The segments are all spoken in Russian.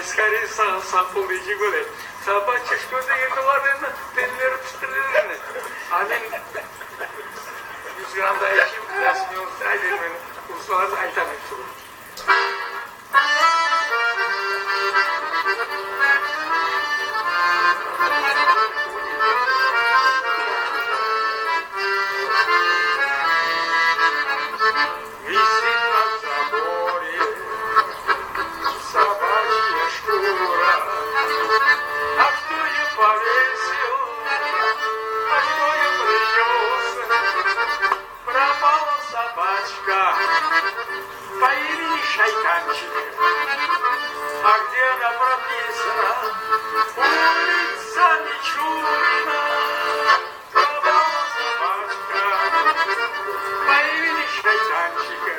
скорее сапыл егуле. Собачишку деген оларына пенлер пістірілеріне. Амен 100 грамда ішіп, дәсіне ұлтай бермен ұсыларды айтамын тұру. По имени Шайтанчик, а где она прописана? Улица Мичурина. Пропала собачка по имени Шайтанчика,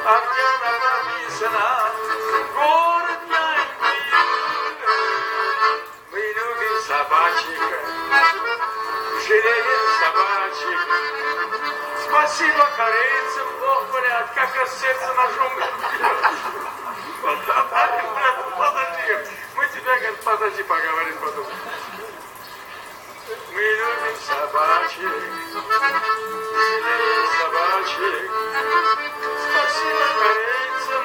а где она прописана? Город Няньки. Мы любим собачек, жалеем собачек. Спасибо корейцам, Бог говорят, как раз сердце ножом. Подожди, мы тебя, говорит, подожди, поговорим потом. Мы любим собачек, жалеем собачек. Спасибо корейцам,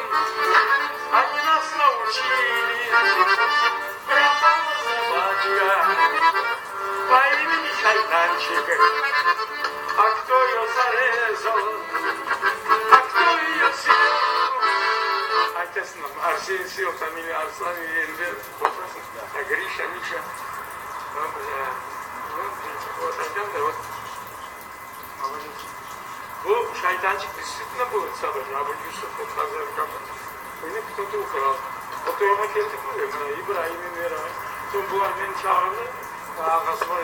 они нас научили. Пропала собачка по имени Шайтанчик. А кто ее зарезал? А кто ее съел? Отец нам Арсений съел, фамилия Арслан и Энвер. А Гриша, Миша. Вот идем, да вот. Bu Шайтанчик действительно был собачка, а вот Юсуф, вот Хазар, как он. Yine кто-то украл. Вот его келдик mi? İbrahim'in Mera. Son bu annenin çağırdı. Ağası var.